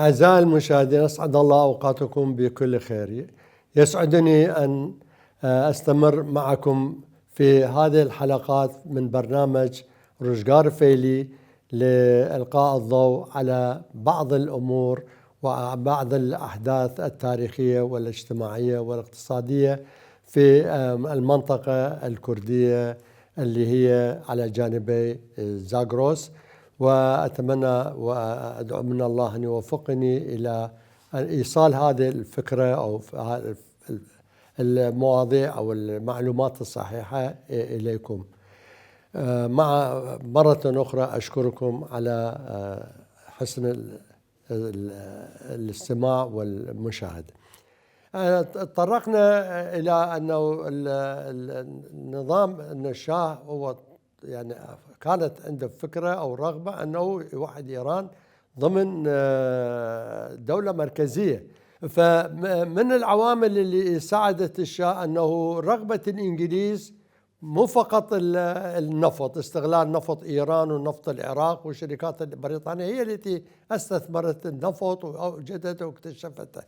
أعزائي المشاهدين، أسعد الله أوقاتكم بكل خير. يسعدني أن أستمر معكم في هذه الحلقات من برنامج رشقار فيلي لإلقاء الضوء على بعض الأمور وبعض الأحداث التاريخية والاجتماعية والاقتصادية في المنطقة الكردية اللي هي على جانبي زاغروس. وأتمنى وأدعو من الله أن يوفقني إلى إيصال هذه الفكرة أو المواضيع أو المعلومات الصحيحة إليكم. مع مرة أخرى أشكركم على حسن الاستماع والمشاهدة. تطرقنا إلى أنه النظام أن الشاه هو يعني كانت عنده فكرة أو رغبة أنه يوحد إيران ضمن دولة مركزية. فمن العوامل اللي ساعدت الشاه أنه رغبة الإنجليز مو فقط النفط، استغلال نفط إيران ونفط العراق، والشركات البريطانية هي التي استثمرت النفط وأوجدته واكتشفته،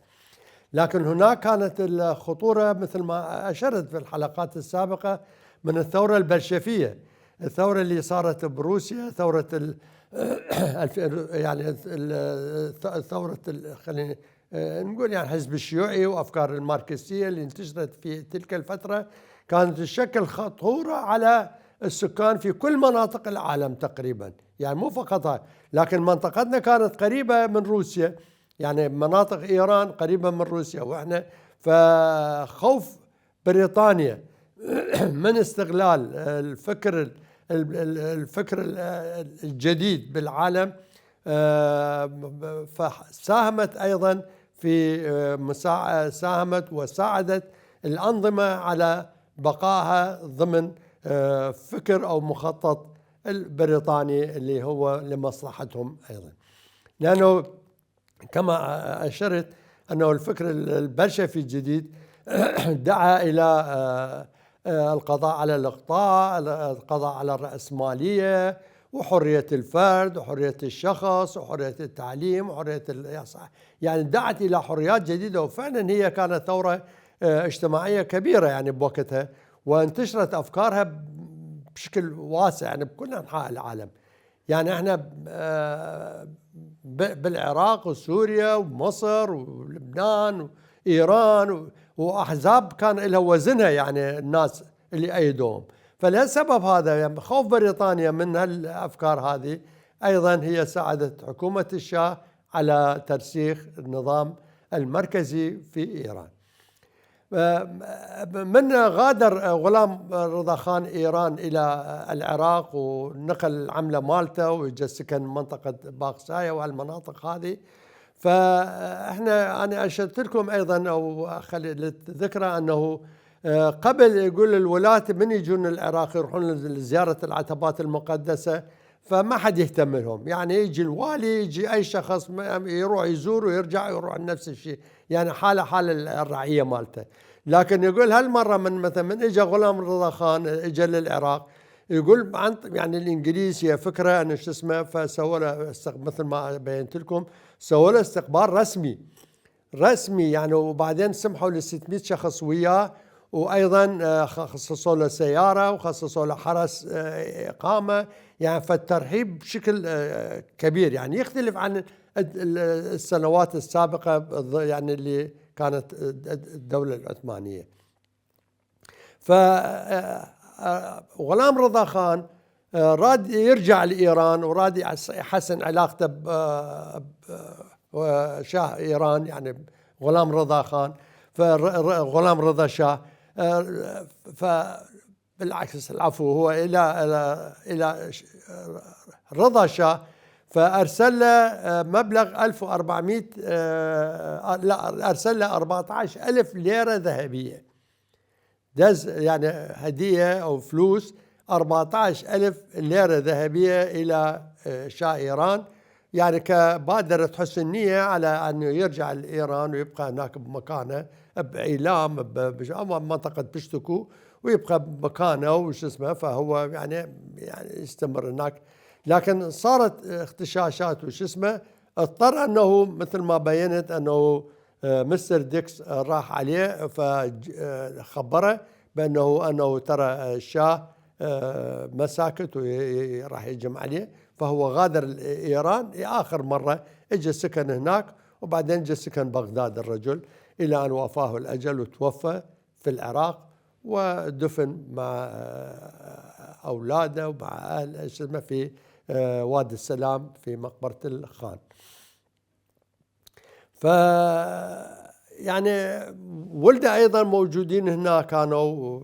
لكن هناك كانت الخطورة مثل ما أشرت في الحلقات السابقة من الثورة البلشفية، الثورة اللي صارت بروسيا، ثورة يعني ثورة خلينا نقول يعني الحزب الشيوعي وأفكار الماركسية اللي انتشرت في تلك الفترة، كانت تشكل خطورة على السكان في كل مناطق العالم تقريبا، يعني مو فقط، لكن منطقتنا كانت قريبة من روسيا، يعني مناطق إيران قريبة من روسيا، وإحنا فخوف بريطانيا من استغلال الفكر الجديد بالعالم، فساهمت أيضا في ساهمت وساعدت الأنظمة على بقائها ضمن فكر أو مخطط البريطاني اللي هو لمصلحتهم أيضا، لأنه كما أشرت أنه الفكر البلشفي الجديد دعا إلى القضاء على الإقطاع، القضاء على الرأسمالية وحرية الفرد وحرية الشخص وحرية التعليم وحرية يعني دعت إلى حريات جديدة، وفعلا هي كانت ثورة اجتماعية كبيرة يعني بوقتها، وانتشرت أفكارها بشكل واسع يعني بكل أنحاء العالم. يعني احنا بالعراق وسوريا ومصر ولبنان وإيران وأحزاب كان لها وزنها، يعني الناس اللي أيدوهم، فلسبب هذا يعني خوف بريطانيا من الأفكار هذه أيضا هي ساعدت حكومة الشاه على ترسيخ النظام المركزي في إيران. من غادر غلام رضا خان إيران إلى العراق ونقل العملة مالته وجا سكن منطقة باقسايا والمناطق هذه، فإحنا أنا أشرت لكم أيضا أو للذكرى أنه قبل يقول الولاة من يجون العراق يروحون لزيارة العتبات المقدسة فما حد يهتم لهم، يعني يجي الوالي يجي أي شخص يروح يزور ويرجع يروح نفس الشيء، يعني حال الرعية مالته. لكن يقول هالمرة مثلا من اجى غلام رضا خان اجى للعراق، يقول يعني الانجليز هي فكرة ان شو اسمه، فسووا له مثل ما بينت لكم سووا له استقبال رسمي يعني، وبعدين سمحوا ل 600 شخص وياه، وايضا خصصوا له سيارة وخصصوا له حرس اقامة، يعني فالترحيب بشكل كبير، يعني يختلف عن السنوات السابقة يعني اللي كانت الدولة العثمانية. فغلام رضا خان راد يرجع لإيران وراد يحسن علاقته بشاه إيران، يعني غلام رضا خان، فغلام رضا شاه، فبالعكس العفو هو إلى رضا شاه، فأرسل له مبلغ 1400 لا أرسل له 14,000 ليرة ذهبية، دز يعني هدية أو فلوس 14,000 ليرة ذهبية إلى شاه إيران، يعني كبادرة حسن نية على أنه يرجع لإيران ويبقى هناك بمكانه بإيلام بمنطقة بشتكو، ويبقى بمكانه وش اسمه، فهو يعني يستمر هناك. لكن صارت اختشاشات وش اسمه اضطر أنه مثل ما بينت أنه مستر ديكس راح عليه فخبره بأنه ترى الشاه مساكت وراح يجمع عليه، فهو غادر إيران آخر مرة اجى سكن هناك، وبعدين جاء سكن بغداد الرجل إلى أن وافاه الأجل وتوفى في العراق، ودفن مع أولاده ومع أهل في وادي السلام في مقبرة الخان. ف يعني ولده أيضا موجودين هنا، كانوا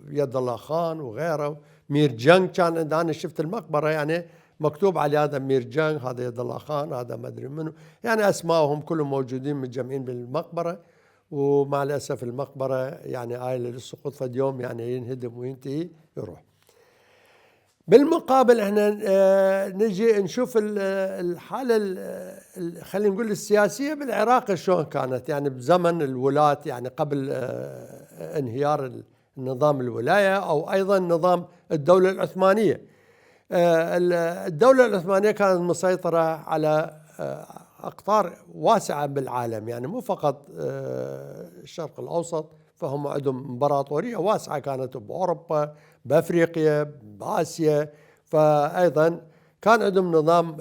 يد الله خان وغيره، مير جنگ كان. أنا شفت المقبرة يعني مكتوب على هذا مير جنگ، هذا يد الله خان، هذا ما أدري منه، يعني أسمائهم كلهم موجودين متجمعين بالمقبرة. ومع الأسف المقبرة يعني آية للسقوط، فد يوم يعني ينهدم وينتهي يروح. بالمقابل احنا نجي نشوف الحالة خلينا نقول السياسية بالعراق شلون كانت، يعني بزمن الولاة، يعني قبل انهيار النظام الولاية، أو أيضا نظام الدولة العثمانية. الدولة العثمانية كانت مسيطرة على أقطار واسعة بالعالم، يعني مو فقط الشرق الأوسط، فهم عندهم امبراطورية واسعة كانت بأوروبا، بأفريقيا، بآسيا. فأيضا كان عندهم نظام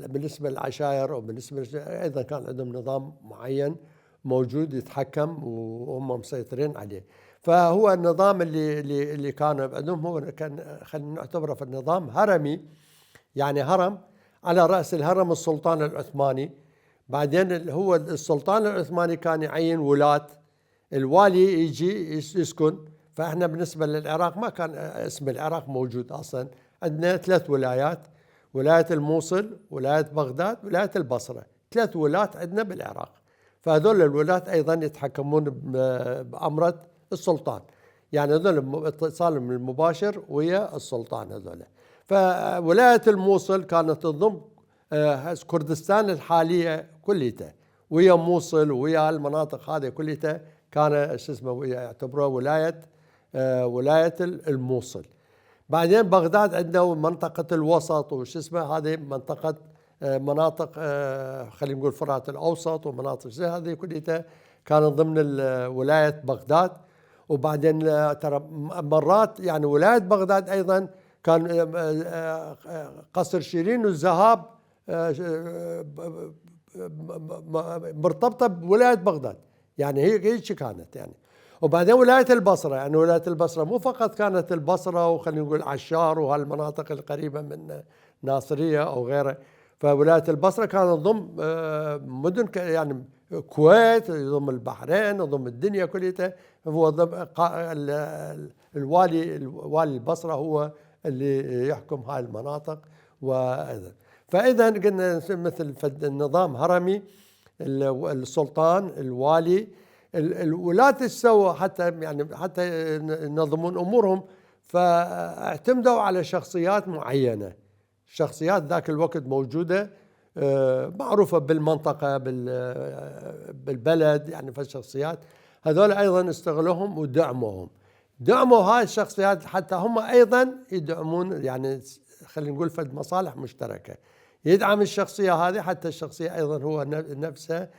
بالنسبة للعشائر، وبالنسبة أيضا كان عندهم نظام معين موجود يتحكم وهم مسيطرين عليه. فهو النظام اللي كان عندهم هو كان خلينا نعتبره في النظام هرمي، يعني هرم على رأس الهرم السلطان العثماني. بعدين هو السلطان العثماني كان يعين ولاة، الوالي يجي يسكن. فاحنا بالنسبة للعراق ما كان اسم العراق موجود أصلا، عندنا 3 ولايات: ولاية الموصل، ولاية بغداد، ولاية البصرة، 3 ولاة عندنا بالعراق. فهذول الولاة أيضا يتحكمون بأمرة السلطان، يعني هذول اتصالهم المباشر ويا السلطان هذول. فولاية الموصل كانت تضم كردستان الحالية كليتها، ويا موصل ويا المناطق هذه كليتها كان شو اسمه يعتبروها ولاية الموصل. بعدين بغداد عنده منطقة الوسط وش اسمه، هذه مناطق خلينا نقول فرات الأوسط ومناطق زي هذه كلها كانت ضمن ولاية بغداد. وبعدين ترى مرات يعني ولاية بغداد أيضا كان قصر شيرين والذهاب مرتبطة بولاية بغداد، يعني هي كانت يعني. وبعدين ولاية البصرة، يعني ولاية البصرة مو فقط كانت البصرة وخلينا نقول عشار وهالمناطق القريبة من ناصرية أو غيره، فولاية البصرة كانت ضم مدن يعني الكويت، ضم البحرين، ضم الدنيا كلها. هو ضم والي البصرة هو اللي يحكم هاي المناطق. وأيضا فإذا قلنا مثل النظام هرمي، السلطان، الوالي، الولاة استووا حتى ينظمون أمورهم، فاعتمدوا على شخصيات معينة. شخصيات ذاك الوقت موجودة معروفة بالمنطقة بالبلد، يعني فالشخصيات هذول أيضا استغلوهم ودعموهم. دعموا هاي الشخصيات حتى هم أيضا يدعمون، يعني خلينا نقول فد مصالح مشتركة، يدعم الشخصية هذه حتى الشخصية أيضا هو نفسها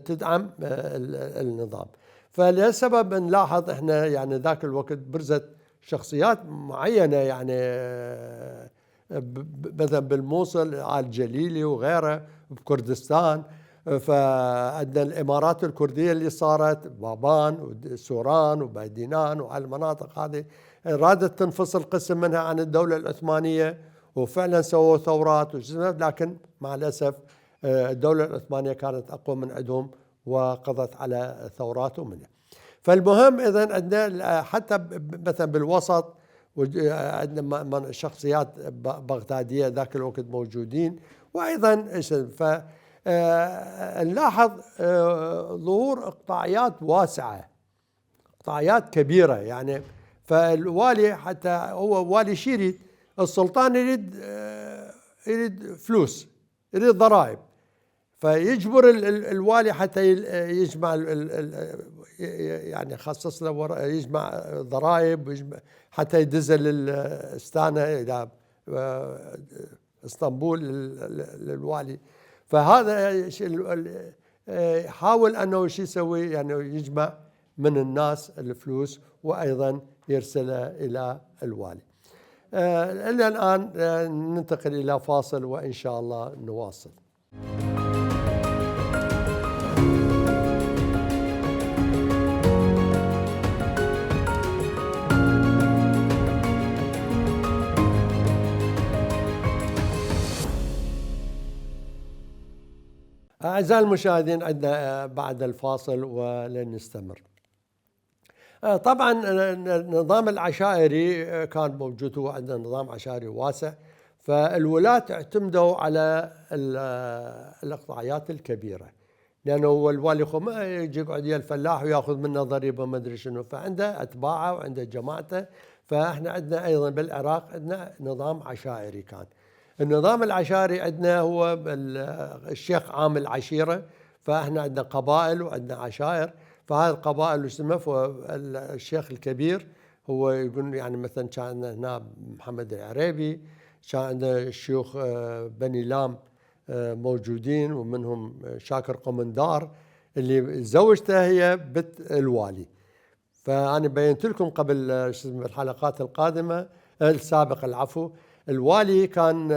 تدعم النظام. فلسبب نلاحظ احنا يعني ذاك الوقت برزت شخصيات معينة، يعني مثلا بالموصل آل جليلي وغيره، بكردستان فعندنا الإمارات الكردية اللي صارت بابان وسوران وبايدينان وهالمناطق هذه رادت تنفصل قسم منها عن الدولة العثمانية، وفعلا سووا ثورات لكن مع الأسف الدولة العثمانية كانت أقوى من عندهم وقضت على ثوراتهم منها. فالمهم إذن عندنا حتى مثلا بالوسط عندنا شخصيات بغدادية ذاك الوقت موجودين، وأيضا فنلاحظ ظهور إقطاعيات واسعة، إقطاعيات كبيرة يعني. فالوالي حتى هو والي شيريد، السلطان يريد فلوس، يريد ضرائب، فيجبر الوالي حتى يجمع يعني خصص له يجمع ضرائب، حتى يدز للستانة إلى اسطنبول للوالي. فهذا حاول أنه شو يسوي، يعني يجمع من الناس الفلوس وأيضا يرسلها إلى الوالي. إلى الآن ننتقل إلى فاصل وإن شاء الله نواصل. أعزائي المشاهدين، عندنا بعد الفاصل ولن نستمر. طبعا النظام العشائري كان موجود، هو عندنا نظام عشائري واسع، فالولاة اعتمدوا على الإقطاعيات الكبيرة، لأنه هو الوالي ما يجي يقعد يا الفلاح ويأخذ منه ضريبة ما أدري شنو، فعنده أتباعه وعنده جماعته. فإحنا عندنا أيضا بالعراق عندنا نظام عشائري. كان النظام العشائري عندنا هو الشيخ عام العشيرة، فإحنا عندنا قبائل وعندنا عشائر. فهذه القبائل اسمه الشيخ الكبير هو يقول، يعني مثلا كان عندنا هنا محمد العريبي، كان عندنا الشيوخ بني لام موجودين، ومنهم شاكر قمندار اللي زوجته هي بنت الوالي. فأنا بينت لكم قبل الحلقات السابقة العفو، الوالي كان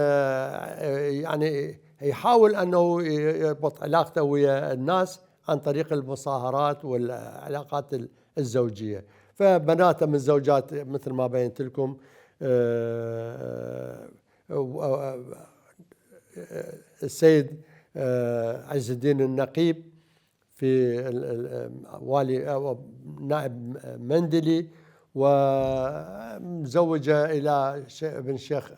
يعني يحاول أنه يربط علاقته ويا الناس عن طريق المصاهرات والعلاقات الزوجية. فبناته من زوجات مثل ما بينت لكم السيد عز الدين النقيب في والي نائب مندلي، ومزوجة إلى ابن شيخ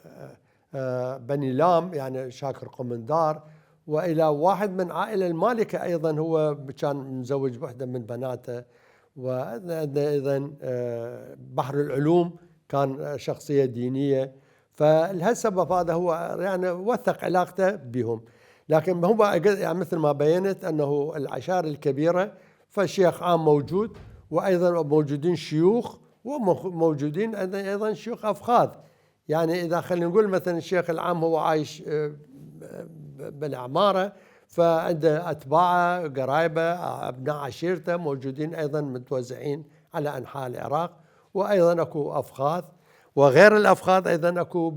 بني لام يعني شاكر قمندار، وإلى واحد من عائلة المالكة أيضا هو كان مزوج بوحدة من بناته. وأيضا بحر العلوم كان شخصية دينية، فلهالسبب هذا هو يعني وثق علاقته بهم. لكن هو يعني مثل ما بينت أنه العشائر الكبيرة فالشيخ عام موجود، وأيضا موجودين شيوخ، وموجودين أيضا شيوخ أفخاذ. يعني إذا خلينا نقول مثلا الشيخ العام هو عايش بالعمارة، فعنده أتباعه قرايبه أبناء عشيرته موجودين أيضا متوزعين على أنحاء العراق. وأيضا أكو أفخاذ، وغير الأفخاذ أيضا أكو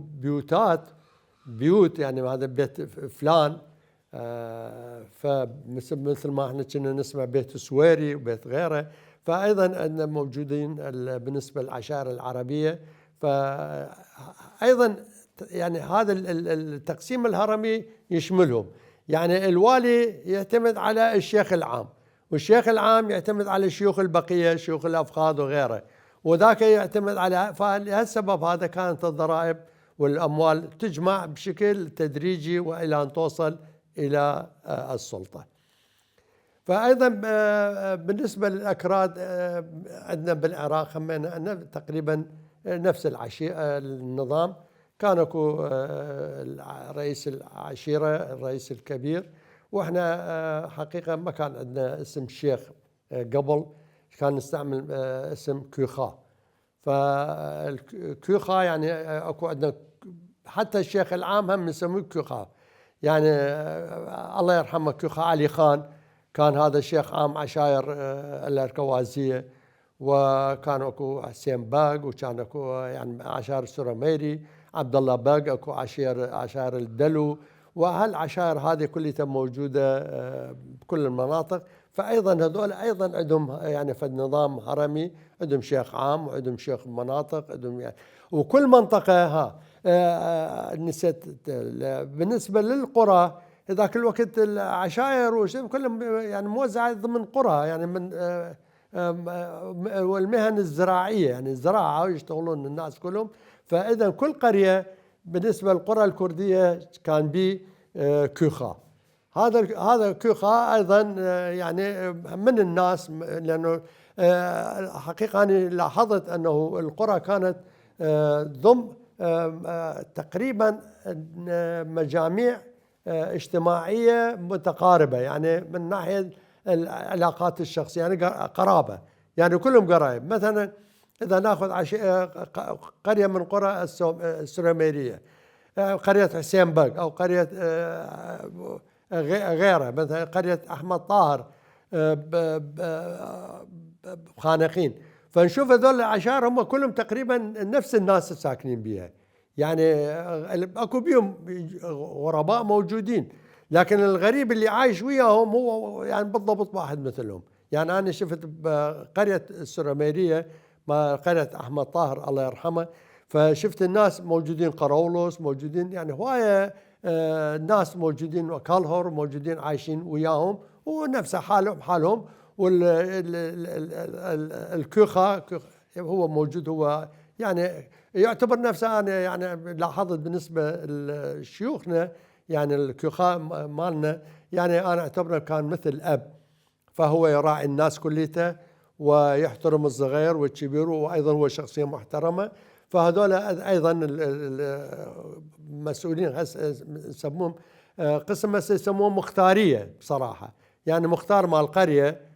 بيوت يعني هذا بيت فلان، فمثل ما احنا كنا نسمع بيت السويري وبيت غيره. فأيضا عندنا موجودين بالنسبة للعشائر العربية. فأيضا يعني هذا التقسيم الهرمي يشملهم. يعني الوالي يعتمد على الشيخ العام، والشيخ العام يعتمد على الشيوخ البقية، شيوخ الأفخاذ وغيره، وذاك يعتمد على. فلهالسبب هذا كانت الضرائب والأموال تجمع بشكل تدريجي وإلى أن توصل إلى السلطة. فأيضا بالنسبة للأكراد عندنا بالعراق همينا تقريبا نفس النظام. كان اكو رئيس العشيرة الرئيس الكبير، واحنا حقيقة ما كان عندنا اسم شيخ قبل، كان نستعمل اسم كيخا. فالكيخا يعني اكو عندنا حتى الشيخ العام هم نسميه كيخا. يعني الله يرحمه كيخا علي خان كان هذا الشيخ عام عشائر الاركوازية، وكان اكو حسين باق، وكان اكو يعني عشائر السرميري، عبد الله باق، اكو عشائر الدلو، وهالعشائر هذه كلها موجوده بكل المناطق. فايضا هذول ايضا عندهم يعني في النظام هرمي، عندهم شيخ عام وعندهم شيخ مناطق، عندهم يعني وكل منطقه نسيت. بالنسبه للقرى ذاك الوقت العشائر كلهم يعني موزعه ضمن قرى، يعني من والمهن الزراعيه، يعني الزراعه يشتغلون الناس كلهم. فاذا كل قريه بالنسبه للقرى الكرديه كان به كيخا. هذا كيخا ايضا يعني من الناس، لانه حقيقه انا لاحظت انه القرى كانت ضم تقريبا مجاميع اجتماعيه متقاربه، يعني من ناحيه العلاقات الشخصيه، يعني قرابه، يعني كلهم قرايب. مثلا اذا ناخذ قريه من قرى السرميريه، قرية حسين بق أو قرية غيرها، مثلا قرية أحمد طاهر بخانقين. فنشوف هذول العشائر هم كلهم تقريبا نفس الناس الساكنين بها، يعني اكو بيهم غرباء موجودين، لكن الغريب اللي عايش وياهم هو يعني بالضبط واحد مثلهم. يعني انا شفت بقريه السرميريه ما قريه احمد طاهر الله يرحمه، فشفت الناس موجودين قرولوس، موجودين يعني هوايه ناس موجودين كالهور موجودين عايشين وياهم ونفس حالهم. والكوخا هو موجود، هو يعني يعتبر نفسه. أنا يعني لاحظت بالنسبة لشيوخنا يعني الكوخا مالنا، يعني أنا أعتبره كان مثل أب، فهو يراعي الناس كليته ويحترم الصغير والكبير، وأيضا هو شخصية محترمة. فهذول أيضا المسؤولين يسموهم قسم يسموهم مختارية بصراحة، يعني مختار مال القرية.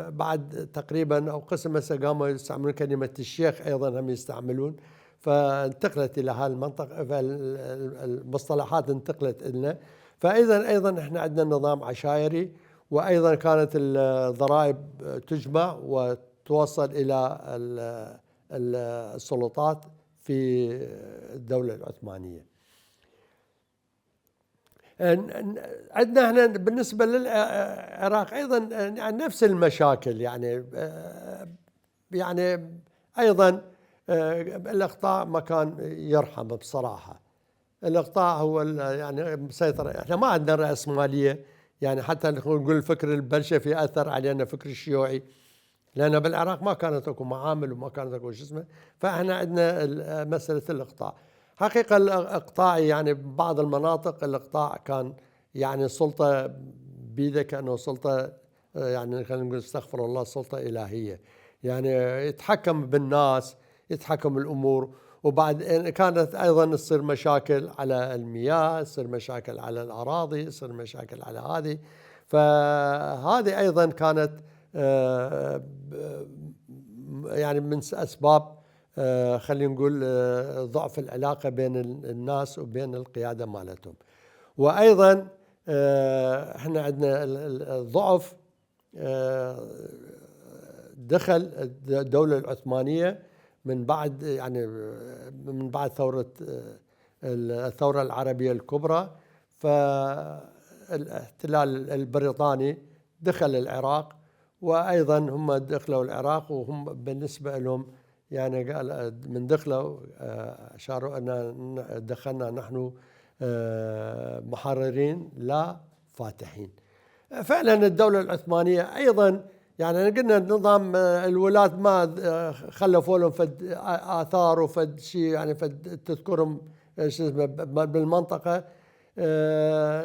بعد تقريبا أو قسم هسه قاموا يستعملون كلمة الشيخ، أيضا هم يستعملون، فانتقلت إلى هالمنطقة، فالمصطلحات انتقلت لنا. فإذا أيضا احنا عندنا نظام عشائري، وأيضا كانت الضرائب تجمع وتوصل إلى السلطات في الدولة العثمانية. عندنا هنا بالنسبة للعراق أيضا نفس المشاكل، يعني أيضا الإقطاع ما كان يرحم بصراحة. الإقطاع هو يعني مسيطر، احنا ما عندنا رأسمالية، يعني حتى نقول الفكر البلشفي أثر علينا الفكر الشيوعي، لأن بالعراق ما كانت اكو معامل وما كانت اكو شو اسمه، فاحنا عندنا مسألة الإقطاع. حقيقة الإقطاع يعني ببعض المناطق الإقطاع كان يعني السلطة بيده كأنه سلطة، يعني خلينا نقول استغفر الله، سلطة إلهية، يعني يتحكم بالناس، يتحكم الأمور. وبعد كانت أيضا تصير مشاكل على المياه، تصير مشاكل على الأراضي، تصير مشاكل على هذه. فهذه أيضا كانت يعني من أسباب خلينا نقول ضعف العلاقة بين الناس وبين القيادة مالتهم. وأيضا احنا عندنا الضعف، دخل الدولة العثمانية من بعد، يعني من بعد الثورة العربية الكبرى، فالاحتلال البريطاني دخل العراق، وأيضا هم دخلوا العراق، وهم بالنسبة لهم يعني قال من دخلوا أشاروا أن دخلنا نحن محررين لا فاتحين. فعلا الدولة العثمانية أيضا يعني قلنا نظام الولاة ما خلفوا لهم فد آثار وفد شيء، يعني فد تذكرهم شو اسمه بالمنطقة.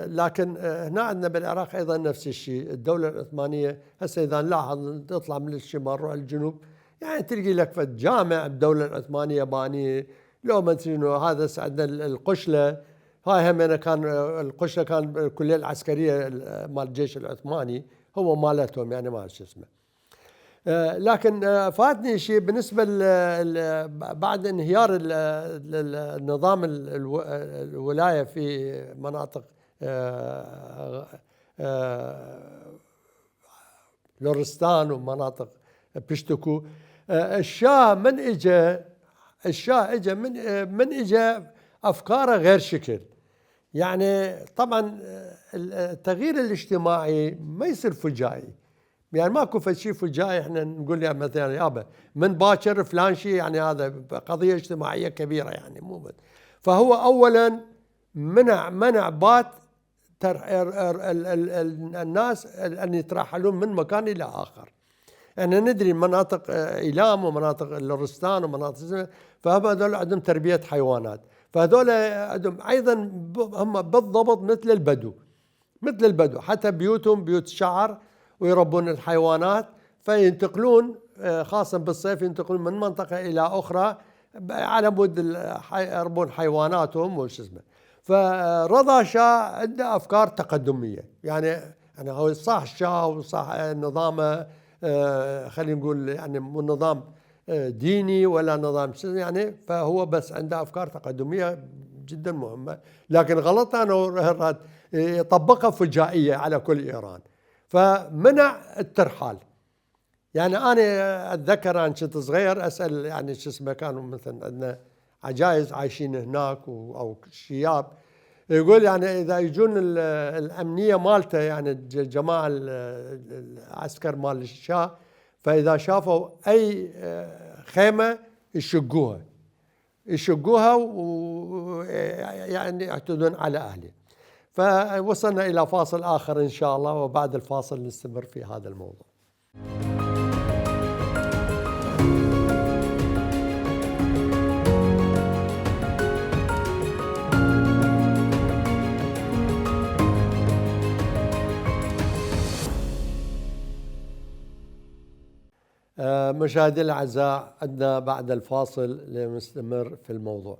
لكن هنا عندنا بالعراق أيضا نفس الشيء. الدولة العثمانية هسه إذا نلاحظ تطلع من الشمال نروح الجنوب، يعني تلقي لك فد جامع الدولة العثمانية باني، لو ما تدري هذا عندنا القشلة، هاي همنا كان القشلة كان الكلية العسكرية مال الجيش العثماني هو مالتهم، يعني ما شو اسمه. لكن فاتني شيء بالنسبة بعد انهيار النظام الولاية في مناطق لورستان ومناطق بشتكو. الشاه من اجى من اجى افكاره غير شكل. يعني طبعا التغيير الاجتماعي ما يصير فجائي، يعني ماكو شيء فجائي احنا نقول يا مثلا يابا من باكر فلان شيء، يعني هذا قضيه اجتماعيه كبيره يعني مو بد. فهو اولا منع بات الناس ان يترحلون من مكان الى اخر. احنا ندري مناطق ايلام ومناطق لورستان ومناطق، فهذول عندهم تربيه حيوانات، فهذول عندهم ايضا هم بالضبط مثل البدو، حتى بيوتهم بيوت شعر ويربون الحيوانات، فينتقلون خاصة بالصيف ينتقلون من منطقة إلى أخرى على مود يربون حيواناتهم وش اسمه. فرضا شاه عنده أفكار تقدمية، يعني هو صح شاه وصح نظامه خلينا نقول يعني مو نظام ديني ولا نظام يعني، فهو بس عنده أفكار تقدمية جدا مهمة، لكن غلط أنه راد يطبقها فجائية على كل إيران، فمنع الترحال. يعني أنا أتذكر أنا كنت صغير أسأل يعني شو اسمه، كانوا مثلا عندنا عجائز عايشين هناك أو شياب، يقول يعني إذا يجون الأمنية مالته يعني الجماعة العسكر مال الشاه، فإذا شافوا أي خيمة يشقوها ويعني يعتدون على أهله. فوصلنا إلى فاصل آخر إن شاء الله، وبعد الفاصل نستمر في هذا الموضوع. مشاهدينا الأعزاء، عندنا بعد الفاصل لنستمر في الموضوع.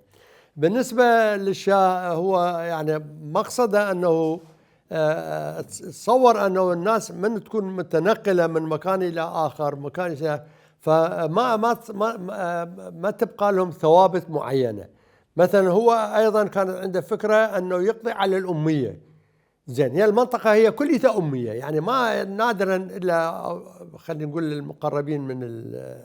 بالنسبة للشاه، هو يعني مقصده أنه تصور أنه الناس من تكون متنقلة من مكان إلى آخر مكان، فما ما ما تبقى لهم ثوابت معينة. مثلا هو أيضا كان عنده فكرة أنه يقضي على الأمية. زين، هي المنطقة هي كلها أمية، يعني ما نادرا إلا خلينا نقول المقربين من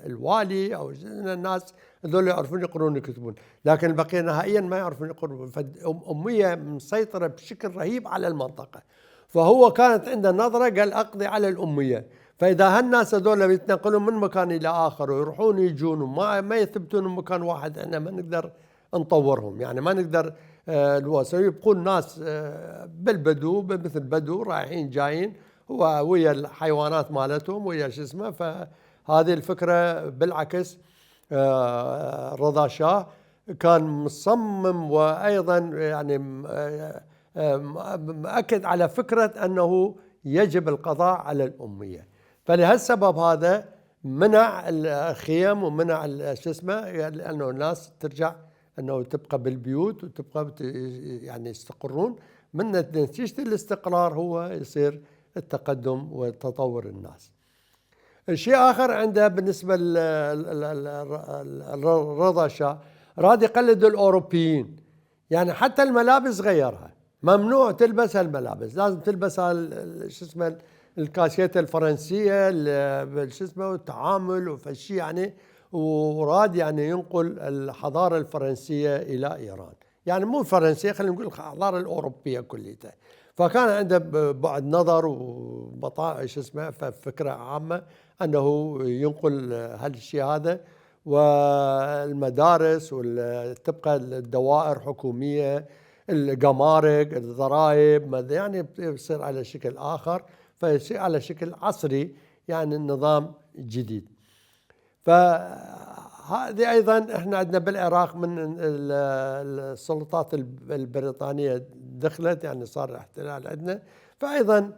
الوالي أو الناس هذول يعرفون يقرون ويكتبون، لكن البقية نهائيا ما يعرفون يقرون، فأمية مسيطرة بشكل رهيب على المنطقة. فهو كانت عنده نظرة قال أقضي على الأمية، فإذا هالناس هذول يتنقلون من مكان إلى آخر ويروحون يجون وما يثبتون بمكان واحد، احنا ما نقدر نطورهم، يعني ما نقدر الواسع، يبقون ناس بالبدو مثل بدو رايحين جايين، هو ويا الحيوانات مالتهم ويا شو اسمه. فهذه الفكرة بالعكس رضا شاه كان مصمم، وأيضا يعني مؤكد على فكرة أنه يجب القضاء على الأمية. فلهالسبب هذا منع الخيم ومنع شو اسمه، لأنه الناس ترجع أنه تبقى بالبيوت وتبقى يعني يستقرون. من نتيجة الاستقرار هو يصير التقدم وتطور الناس. الشيء آخر عنده بالنسبة لرضا شاه، راد يقلد الأوروبيين، يعني حتى الملابس غيرها، ممنوع تلبس هالملابس، لازم تلبس شو اسمه الكاسيات الفرنسية شو اسمه والتعامل وفشي يعني. وراد يعني ينقل الحضارة الفرنسية إلى إيران، يعني مو الفرنسية، خلينا نقول الحضارة الأوروبية كلها. فكان عنده بعد نظر شو اسمه فكرة عامة أنه ينقل هالشيء هذا، والمدارس تبقى الدوائر حكومية، الجمارك، الضرائب، يعني يصير على شكل آخر، فيصير على شكل عصري، يعني النظام جديد. فهذه أيضا احنا عندنا بالعراق من السلطات البريطانية دخلت، يعني صار احتلال عندنا، فأيضا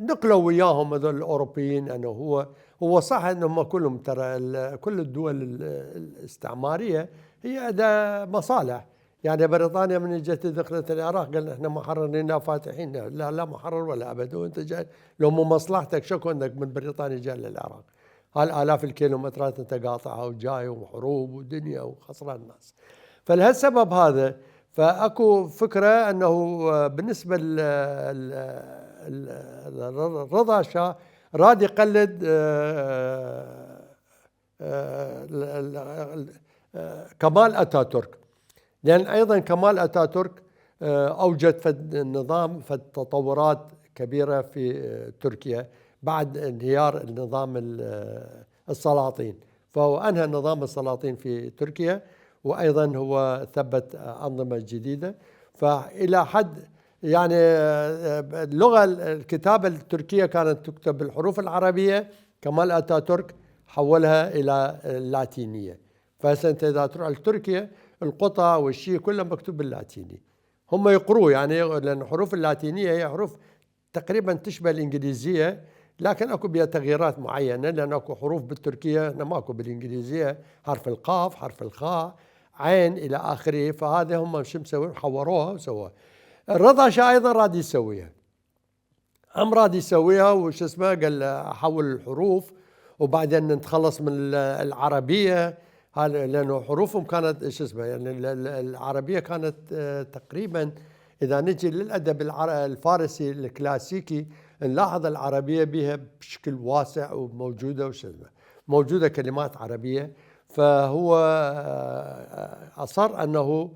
نقلوا وياهم هذول الأوروبيين. أنه هو صح أنهم كلهم ترى كل الدول الاستعمارية هي عندها مصالح، يعني بريطانيا من جت دخلت العراق قال احنا محررين فاتحين، لا محرر ولا أبد، وانت جاي لو مو مصلحتك شكو انك من بريطانيا جاي للعراق، هالالاف الكيلومترات انت قاطعها وجاي وحروب ودنيا وخسران الناس. فلهالسبب هذا فاكو فكره انه بالنسبه رضا شاه راد يقلد كمال اتاتورك، لان ايضا كمال اتاتورك اوجد فد النظام فد تطورات كبيره في تركيا بعد انهيار النظام السلاطين، فهو أنهى نظام السلاطين في تركيا، وأيضا هو ثبت أنظمة جديدة. فإلى حد يعني اللغة الكتابة التركية كانت تكتب بالحروف العربية، كمال أتاتورك حولها إلى اللاتينية. فأنت إذا تروح لتركيا القطع والشيء كله مكتوب باللاتيني، هم يقروه يعني، لأن الحروف اللاتينية هي حروف تقريبا تشبه الإنجليزية، لكن اكو بها تغييرات معينه، لان اكو حروف بالتركيه هنا ماكو بالانجليزيه، حرف القاف، حرف الخاء، عين الى اخره. فهذا هم شو مسوين، حوروها وسووها. الرضا شاه ايضا راد يسويها، راد يسويها وش اسمه، قال احول الحروف وبعدين نتخلص من العربيه. هذا لانه حروفهم كانت شو اسمه يعني العربيه كانت تقريبا، اذا نجي للادب الفارسي الكلاسيكي نلاحظ العربيه بها بشكل واسع وموجوده وش اسمه، موجوده كلمات عربيه. فهو اصر انه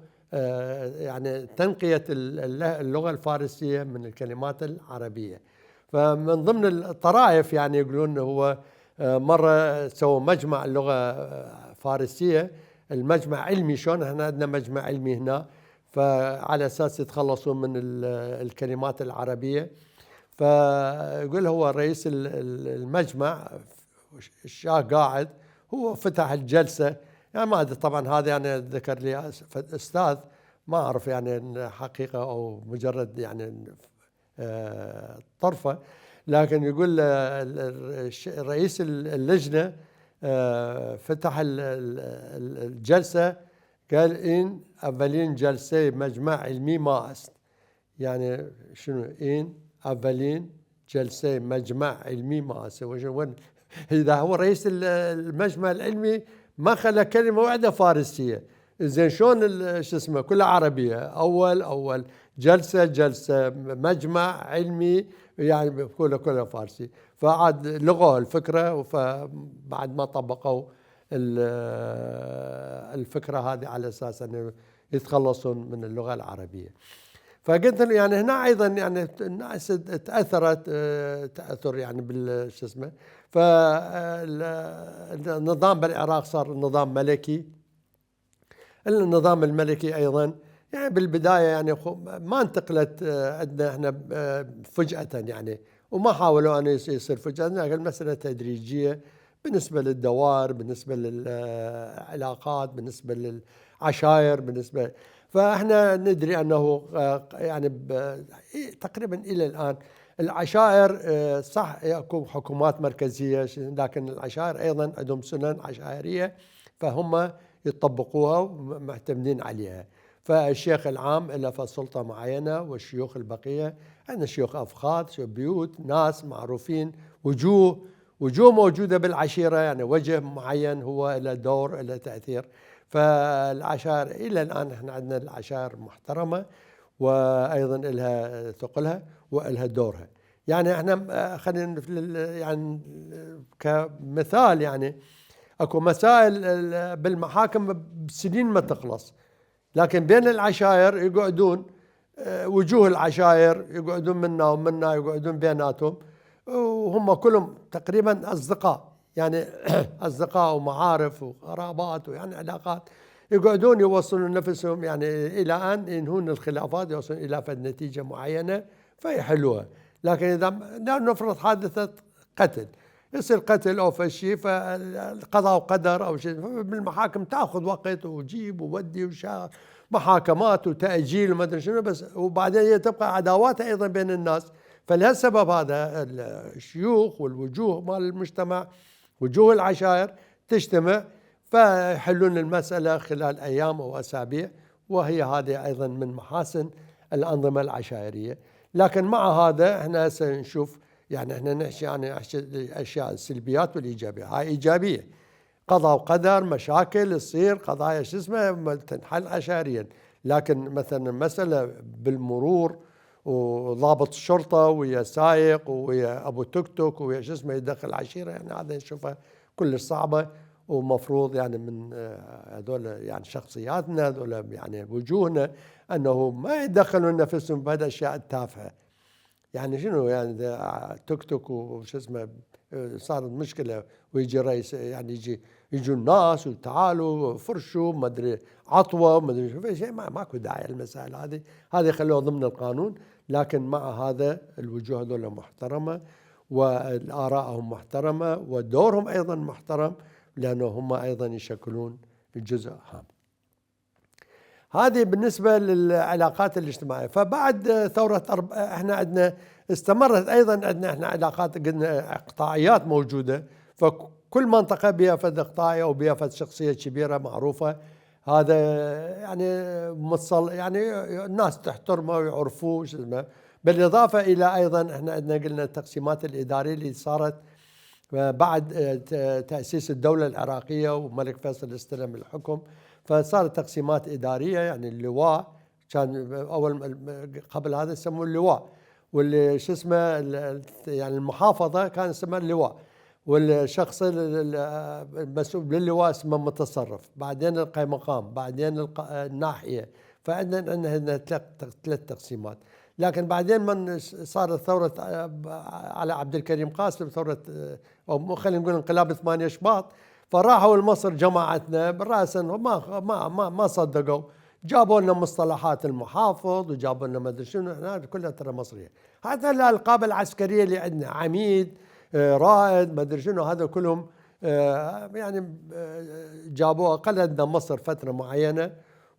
يعني تنقيه اللغه الفارسيه من الكلمات العربيه. فمن ضمن الطرائف يعني يقولون هو مرة سووا مجمع اللغة فارسية، المجمع علمي، شلون احنا عندنا مجمع علمي هنا، فعلى أساس يتخلصون من الكلمات العربية. فيقول هو رئيس المجمع الشاه قاعد، هو فتح الجلسة، يعني ما أدري طبعا هذا يعني ذكر لي أستاذ، ما أعرف يعني حقيقة أو مجرد يعني طرفة، لكن يقول رئيس اللجنة فتح الجلسة قال إن أولين جلسة مجمع علمي ما است، يعني شنو إن أولين جلسة مجمع علمي ما است، وين إذا هو رئيس المجمع العلمي ما خلى كلمة واحدة فارسية، زين شلون شو اسمه كلها عربية، أول جلسة مجمع علمي يعني كله فارسي. فعاد لغوا الفكرة، فبعد ما طبقوا الفكرة هذه على أساس أن يتخلصون من اللغة العربية. فقلت له يعني هنا أيضا يعني الناس تأثرت تأثر يعني بالشو اسمه. فالنظام بالعراق صار نظام ملكي، النظام الملكي أيضا يعني بالبداية يعني ما انتقلت عندنا احنا فجأة يعني، وما حاولوا أن يصير فجأة، لكن المسألة تدريجية بالنسبة للدوائر، بالنسبة للعلاقات، بالنسبة للعشائر، بالنسبة. فاحنا ندري أنه يعني تقريبا إلى الآن العشائر صح يكون حكومات مركزية، لكن العشائر أيضا عندهم سنن عشائرية فهم يطبقوها ومعتمدين عليها. فالشيخ العام له سلطة معينة، والشيوخ البقية عندنا شيوخ أفخاذ، بيوت ناس معروفين، وجوه موجودة بالعشيرة، يعني وجه معين هو له دور له تأثير. فالعشائر إلى الآن احنا عندنا العشائر محترمة، وأيضا لها ثقلها ولها دورها. يعني احنا خلينا يعني كمثال يعني اكو مسائل بالمحاكم بسنين ما تخلص، لكن بين العشائر يقعدون وجوه العشائر يقعدون منا ومنا، يقعدون بيناتهم، وهم كلهم تقريبا أصدقاء، يعني أصدقاء ومعارف وقرابات ويعني علاقات، يقعدون يوصلون نفسهم يعني إلى أن ينهون الخلافات، يوصلون إلى نتيجة معينة فيحلوها. لكن إذا نفرض حادثة قتل، يصير قتل أو فشي، فالقضاء وقدر أو شيء، بالمحاكم تأخذ وقت وجيب وودي محاكمات وتأجيل وما أدري شنو، بس وبعدين تبقى عداوات أيضا بين الناس. فلهالسبب هذا الشيوخ والوجوه مال المجتمع، وجوه العشائر تجتمع فيحلون المسألة خلال أيام أو أسابيع، وهي هذه أيضا من محاسن الأنظمة العشائرية. لكن مع هذا احنا سنشوف يعني احنا نحكي عن الاشياء السلبيات والايجابيه، هاي ايجابيه، قضاء وقدر، مشاكل تصير، قضايا شو اسمه تنحل عشائريا. لكن مثلا مساله بالمرور وضابط الشرطه ويا سايق ويا ابو توك توك ويا شو اسمه يدخل عشيره، يعني هذا نشوفها كلش صعبه، ومفروض يعني من هذول يعني شخصياتنا هذول يعني وجوهنا انه ما يدخلون نفسهم بهذه الاشياء التافهه. يعني شنو يعني توك توك وش اسمه صارت مشكله ويجي رئيس يعني يجوا الناس وتعالوا فرشوا ما ادري عطوه ما ادري شو شيء، ماكو داعي المسائل هذه خلوها ضمن القانون. لكن مع هذا الوجوه هذول محترمه، والآرائهم محترمه، ودورهم ايضا محترم، لانه هم ايضا يشكلون جزء هام. هذه بالنسبة للعلاقات الاجتماعية. فبعد ثورة احنا عندنا استمرت ايضا عندنا احنا علاقات، قلنا اقطاعيات موجودة، فكل منطقة بها فد اقطاعية وبها فد شخصية كبيرة معروفة، هذا يعني متصل يعني الناس تحترمه ويعرفوه شو اسمه. بالإضافة إلى أيضا احنا عندنا قلنا التقسيمات الإدارية اللي صارت بعد تأسيس الدولة العراقية وملك فيصل استلم الحكم، فصارت تقسيمات إدارية. يعني اللواء كان أول قبل هذا يسموه اللواء، واللي شو اسمه يعني المحافظة كان اسمها اللواء، والشخص المسؤول للواء اسمه متصرف، بعدين القيمقام، بعدين الناحية. فعندنا ثلاث تقسيمات. لكن بعدين من صارت ثورة على عبد الكريم قاسم، ثورة أو خلينا نقول انقلاب 8 شباط، فراحوا لمصر جماعتنا بالرأس انه ما صدقوا، جابوا لنا مصطلحات المحافظ وجابوا لنا ما ادري شنو، هذه كلها ترى مصريه. حتى الالقاب العسكريه اللي عندنا عميد، رائد، ما ادري شنو، هذا كلهم يعني جابوها، قلدنا مصر فتره معينه،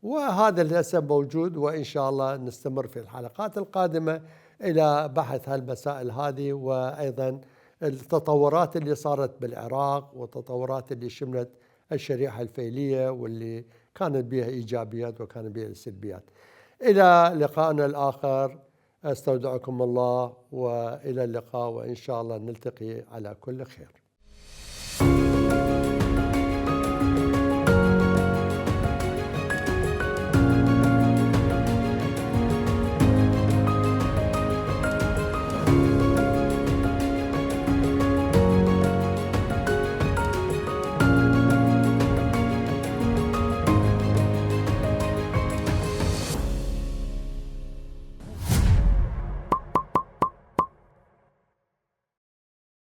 وهذا للاسف موجود. وان شاء الله نستمر في الحلقات القادمه الى بحث هالمسائل هذه، وايضا التطورات اللي صارت بالعراق والتطورات اللي شملت الشريحه الفيليه واللي كانت بها ايجابيات وكانت بها سلبيات. الى لقائنا الاخر، استودعكم الله والى اللقاء، وان شاء الله نلتقي على كل خير.